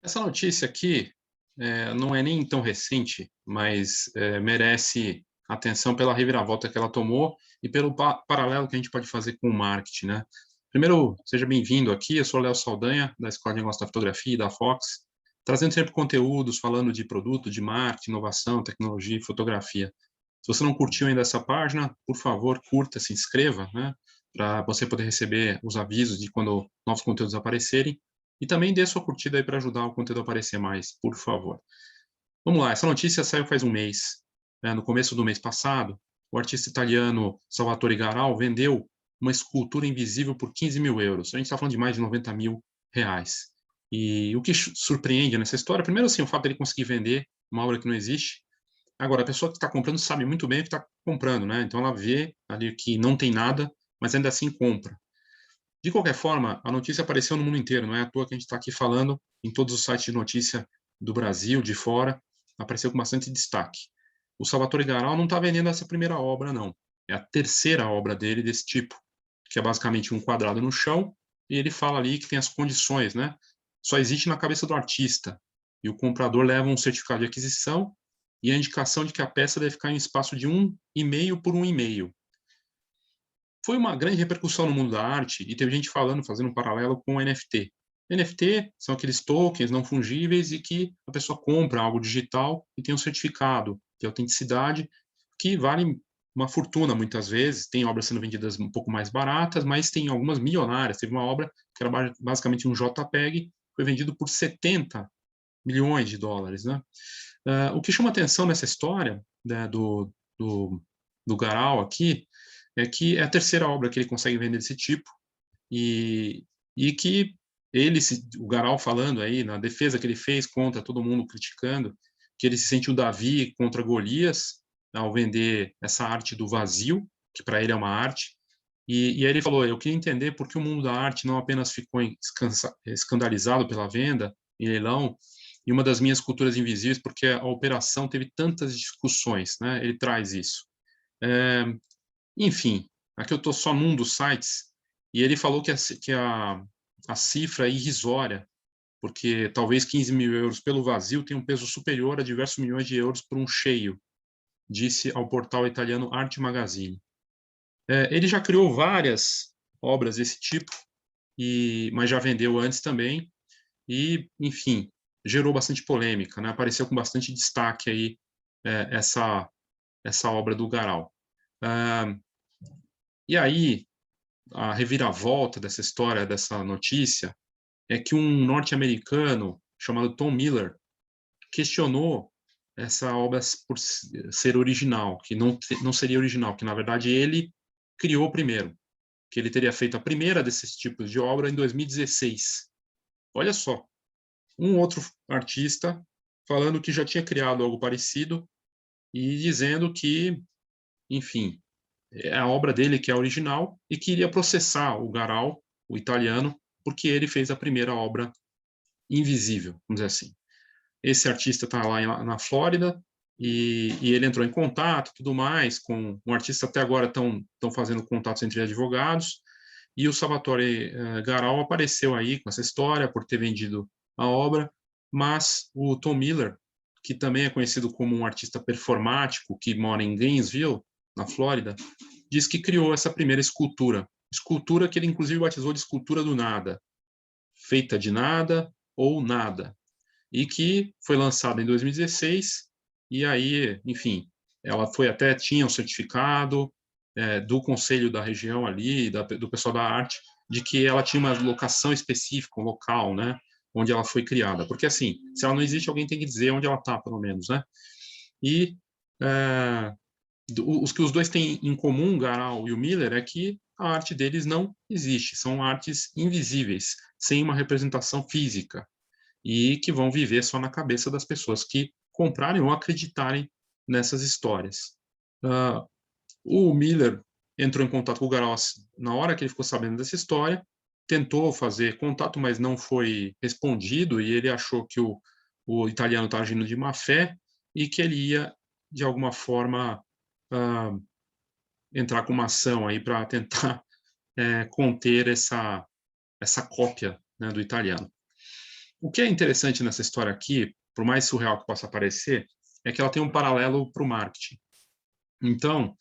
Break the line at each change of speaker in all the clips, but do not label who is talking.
Essa notícia aqui não é nem tão recente, mas merece atenção pela reviravolta que ela tomou e pelo paralelo que a gente pode fazer com o marketing, né? Primeiro, seja bem-vindo aqui, eu sou o Léo Saldanha, da Escola de Negócios da Fotografia e da Fox, trazendo sempre conteúdos, falando de produto, de marketing, inovação, tecnologia e fotografia. Se você não curtiu ainda essa página, por favor, curta, se inscreva, né? Para você poder receber os avisos de quando novos conteúdos aparecerem. E também dê sua curtida aí para ajudar o conteúdo a aparecer mais, por favor. Vamos lá, essa notícia saiu faz um mês. No começo do mês passado, o artista italiano Salvatore Garal vendeu uma escultura invisível por 15 mil euros. A gente está falando de mais de 90 mil reais. E o que surpreende nessa história, primeiro assim, o fato dele conseguir vender uma obra que não existe. Agora, a pessoa que está comprando sabe muito bem o que está comprando, né? Então ela vê ali que não tem nada, mas ainda assim compra. De qualquer forma, a notícia apareceu no mundo inteiro, não é à toa que a gente está aqui falando em todos os sites de notícia do Brasil, de fora, apareceu com bastante destaque. O Salvatore Garal não está vendendo essa primeira obra, não. É a terceira obra dele desse tipo, que é basicamente um quadrado no chão, e ele fala ali que tem as condições, né? Só existe na cabeça do artista, e o comprador leva um certificado de aquisição e a indicação de que a peça deve ficar em espaço de 1,5 por 1,5. Foi uma grande repercussão no mundo da arte e teve gente falando, fazendo um paralelo com o NFT. NFT são aqueles tokens não fungíveis e que a pessoa compra algo digital e tem um certificado de autenticidade que vale uma fortuna muitas vezes. Tem obras sendo vendidas um pouco mais baratas, mas tem algumas milionárias. Teve uma obra que era basicamente um JPEG, foi vendido por 70 milhões de dólares, né? O que chama atenção nessa história, né, do Garal aqui é que é a terceira obra que ele consegue vender desse tipo e, e que ele, o Garal falando aí na defesa que ele fez contra todo mundo criticando, que ele se sentiu Davi contra Golias ao vender essa arte do vazio, que para ele é uma arte, e aí ele falou, eu queria entender por que o mundo da arte não apenas ficou escandalizado pela venda em leilão, e uma das minhas culturas invisíveis, porque a operação teve tantas discussões, né? Ele traz isso. É, enfim, aqui eu estou só num dos sites, e ele falou que a cifra é irrisória, porque talvez 15 mil euros pelo vazio tenha um peso superior a diversos milhões de euros por um cheio, disse ao portal italiano Arte Magazine. Ele já criou várias obras desse tipo, mas já vendeu antes também, e, enfim, gerou bastante polêmica, né? Apareceu com bastante destaque aí essa obra do Garal. Ah, e aí, a reviravolta dessa história, dessa notícia, é que um norte-americano chamado Tom Miller questionou essa obra por ser original, que não seria original, que na verdade ele criou primeiro, que ele teria feito a primeira desses tipos de obra em 2016. Olha só, um outro artista falando que já tinha criado algo parecido e dizendo que, enfim, é a obra dele que é original e que iria processar o Garal, o italiano, porque ele fez a primeira obra invisível, vamos dizer assim. Esse artista está lá na Flórida e ele entrou em contato, tudo mais, com um artista até agora estão fazendo contatos entre advogados, e o Salvatore Garal apareceu aí com essa história por ter vendido a obra, mas o Tom Miller, que também é conhecido como um artista performático que mora em Gainesville, na Flórida, diz que criou essa primeira escultura que ele inclusive batizou de escultura do nada, feita de nada ou nada, e que foi lançada em 2016, e aí, enfim, ela tinha um certificado do conselho da região ali, do pessoal da arte, de que ela tinha uma locação específica, um local, né, onde ela foi criada. Porque, assim, se ela não existe, alguém tem que dizer onde ela está, pelo menos, né? E os que os dois têm em comum, Garal e o Miller, é que a arte deles não existe, são artes invisíveis, sem uma representação física, e que vão viver só na cabeça das pessoas que comprarem ou acreditarem nessas histórias. O Miller entrou em contato com o Garal na hora que ele ficou sabendo dessa história, tentou fazer contato, mas não foi respondido, e ele achou que o italiano estava agindo de má fé e que ele ia, de alguma forma, entrar com uma ação aí para tentar conter essa cópia, né, do italiano. O que é interessante nessa história aqui, por mais surreal que possa parecer, é que ela tem um paralelo para o marketing. Então,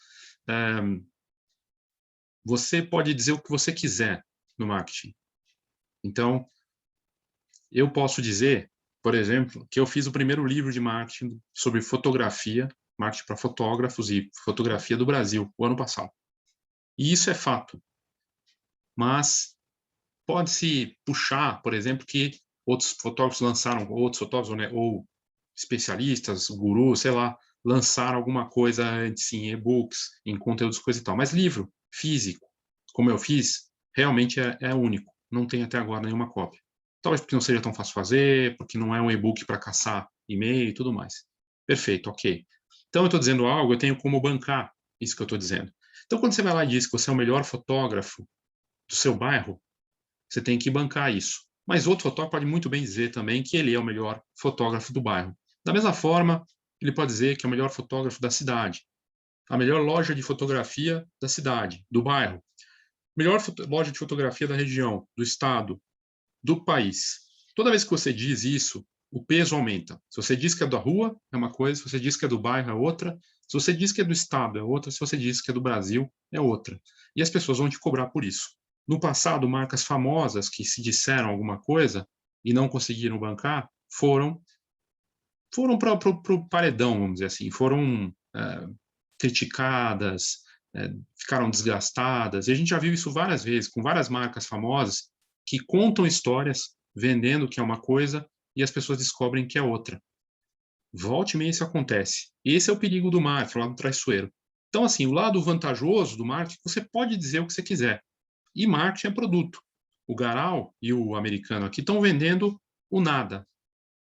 você pode dizer o que você quiser no marketing. Então, eu posso dizer, por exemplo, que eu fiz o primeiro livro de marketing sobre fotografia, marketing para fotógrafos e fotografia do Brasil, o ano passado. E isso é fato. Mas pode-se puxar, por exemplo, que outros fotógrafos lançaram, outros fotógrafos, né, ou especialistas, gurus, sei lá, lançaram alguma coisa antes em e-books, em conteúdos, coisa e tal. Mas livro físico, como eu fiz, realmente é único. Não tem até agora nenhuma cópia. Talvez porque não seja tão fácil fazer, porque não é um e-book para caçar e-mail e tudo mais. Perfeito, ok. Então, eu estou dizendo algo, eu tenho como bancar isso que eu estou dizendo. Então, quando você vai lá e diz que você é o melhor fotógrafo do seu bairro, você tem que bancar isso. Mas outro fotógrafo pode muito bem dizer também que ele é o melhor fotógrafo do bairro. Da mesma forma, ele pode dizer que é o melhor fotógrafo da cidade, a melhor loja de fotografia da cidade, do bairro, melhor loja de fotografia da região, do estado, do país. Toda vez que você diz isso, o peso aumenta. Se você diz que é da rua, é uma coisa, se você diz que é do bairro, é outra, se você diz que é do estado, é outra, se você diz que é do Brasil, é outra. E as pessoas vão te cobrar por isso. No passado, marcas famosas que se disseram alguma coisa e não conseguiram bancar foram para o paredão, vamos dizer assim, foram criticadas, ficaram desgastadas. E a gente já viu isso várias vezes, com várias marcas famosas que contam histórias vendendo que é uma coisa e as pessoas descobrem que é outra. Volte e meia isso acontece. Esse é o perigo do marketing, o lado traiçoeiro. Então, assim, o lado vantajoso do marketing, você pode dizer o que você quiser. E marketing é produto. O Garal e o americano aqui estão vendendo o nada.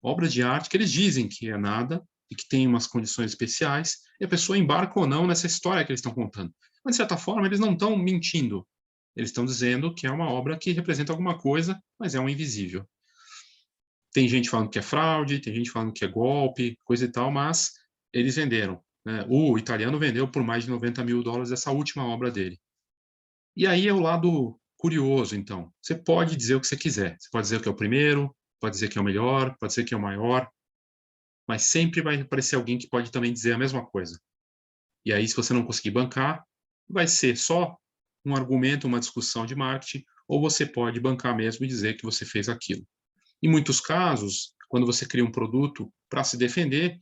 Obra de arte que eles dizem que é nada e que tem umas condições especiais, e a pessoa embarca ou não nessa história que eles estão contando. Mas, de certa forma, eles não estão mentindo. Eles estão dizendo que é uma obra que representa alguma coisa, mas é um invisível. Tem gente falando que é fraude, tem gente falando que é golpe, coisa e tal, mas eles venderam. Né? O italiano vendeu por mais de $90 mil essa última obra dele. E aí é o lado curioso, então. Você pode dizer o que você quiser. Você pode dizer que é o primeiro, pode dizer que é o melhor, pode dizer que é o maior, mas sempre vai aparecer alguém que pode também dizer a mesma coisa. E aí, se você não conseguir bancar, vai ser só um argumento, uma discussão de marketing, ou você pode bancar mesmo e dizer que você fez aquilo. Em muitos casos, quando você cria um produto para se defender,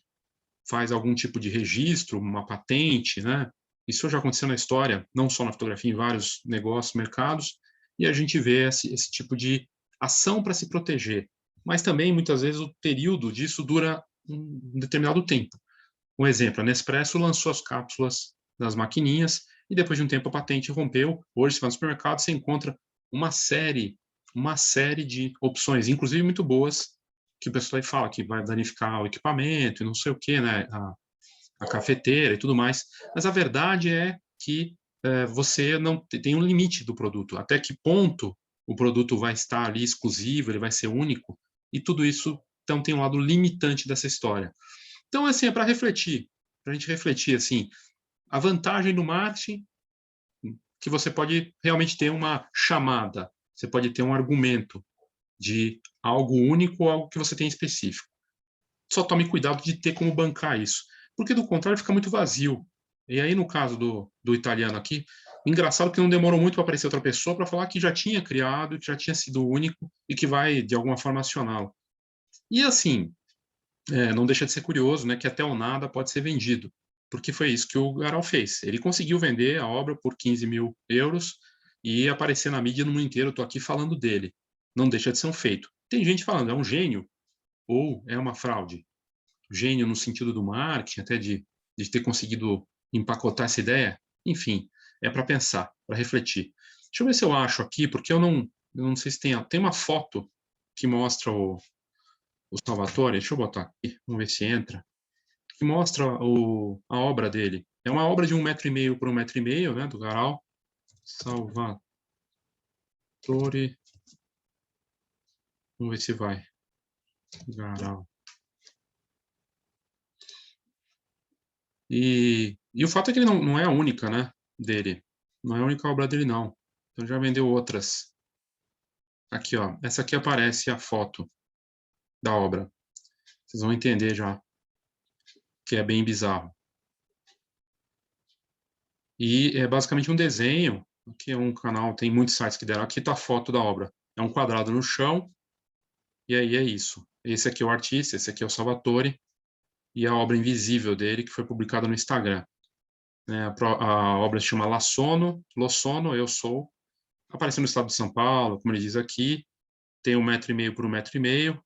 faz algum tipo de registro, uma patente, né? Isso já aconteceu na história, não só na fotografia, em vários negócios, mercados, e a gente vê esse tipo de ação para se proteger. Mas também, muitas vezes, o período disso dura um determinado tempo. Um exemplo, a Nespresso lançou as cápsulas das maquininhas e depois de um tempo a patente rompeu. Hoje, você vai no supermercado, você encontra uma série de opções, inclusive muito boas, que o pessoal fala que vai danificar o equipamento e não sei o que, né? A cafeteira e tudo mais. Mas a verdade é que você não tem um limite do produto. Até que ponto o produto vai estar ali exclusivo, ele vai ser único, e tudo isso então tem um lado limitante dessa história. Então, assim, é para refletir, para a gente refletir, assim, a vantagem do marketing, que você pode realmente ter uma chamada, você pode ter um argumento de algo único ou algo que você tem específico. Só tome cuidado de ter como bancar isso, porque do contrário fica muito vazio. E aí, no caso do italiano aqui, engraçado que não demorou muito para aparecer outra pessoa para falar que já tinha criado, que já tinha sido único e que vai, de alguma forma, acioná-lo. E assim, não deixa de ser curioso, né, que até o nada pode ser vendido, porque foi isso que o Garal fez. Ele conseguiu vender a obra por 15 mil euros e aparecer na mídia no mundo inteiro. Estou aqui falando dele. Não deixa de ser um feito. Tem gente falando, é um gênio ou é uma fraude? Gênio no sentido do marketing, até de ter conseguido empacotar essa ideia. Enfim, é para pensar, para refletir. Deixa eu ver se eu acho aqui, porque eu não sei se tem uma foto que mostra o Salvatore, deixa eu botar aqui, vamos ver se entra, que mostra a obra dele. É uma obra de 1,5 m por 1,5 m, né, do Garal. Salvatore. Vamos ver se vai. Garal. E o fato é que ele não é a única, né, dele. Não é a única obra dele, não. Então já vendeu outras. Aqui, ó. Essa aqui aparece a foto. da obra. Vocês vão entender já que é bem bizarro. E é basicamente um desenho, que é um canal, tem muitos sites que deram. Aqui está a foto da obra. É um quadrado no chão, e aí é isso. Esse aqui é o artista, esse aqui é o Salvatore, e a obra invisível dele, que foi publicada no Instagram. A obra se chama La Sono, Lo Sono, Eu Sou. Aparece no estado de São Paulo, como ele diz aqui, tem 1,5 m por 1,5 m,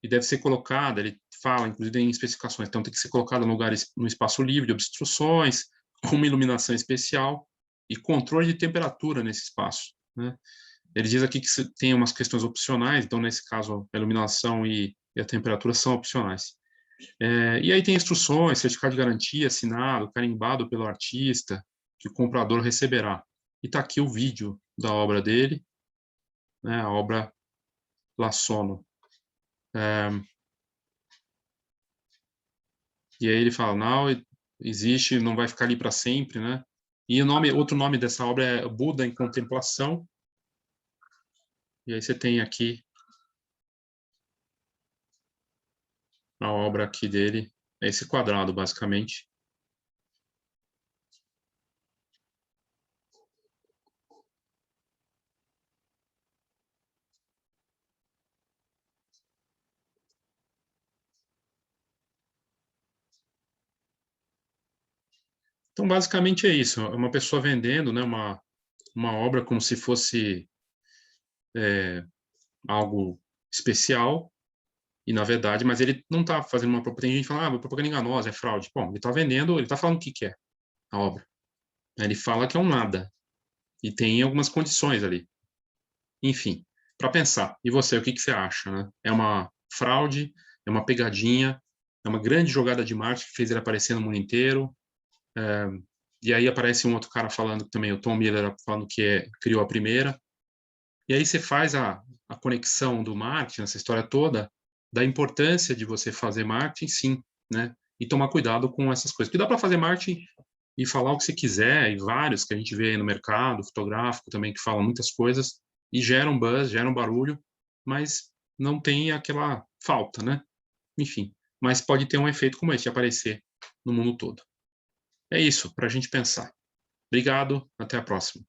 e deve ser colocada, ele fala, inclusive, em especificações, então tem que ser colocada no espaço livre de obstruções, com uma iluminação especial e controle de temperatura nesse espaço, né? Ele diz aqui que tem umas questões opcionais, então, nesse caso, a iluminação e a temperatura são opcionais. E aí tem instruções, certificado de garantia assinado, carimbado pelo artista, que o comprador receberá. E está aqui o vídeo da obra dele, né, a obra La Sono. E aí ele fala, não, existe, não vai ficar ali para sempre, né? E outro nome dessa obra é Buda em Contemplação. E aí você tem aqui a obra aqui dele, é esse quadrado, basicamente. Então, basicamente é isso, uma pessoa vendendo, né, uma obra como se fosse algo especial, e na verdade, mas ele não está fazendo uma propaganda, tem gente que fala, propaganda enganosa, é fraude. Bom, ele está vendendo, ele está falando o que é a obra. Ele fala que é um nada, e tem algumas condições ali. Enfim, para pensar. E você, o que você acha, né? É uma fraude, é uma pegadinha, é uma grande jogada de marketing que fez ele aparecer no mundo inteiro. E aí aparece um outro cara falando também, o Tom Miller, falando que criou a primeira. E aí você faz a conexão do marketing, essa história toda, da importância de você fazer marketing, sim, né? E tomar cuidado com essas coisas. Porque dá para fazer marketing e falar o que você quiser, e vários que a gente vê aí no mercado, fotográfico também, que falam muitas coisas, e geram buzz, geram barulho, mas não tem aquela falta, né? Enfim, mas pode ter um efeito como esse, de aparecer no mundo todo. É isso, para a gente pensar. Obrigado, até a próxima.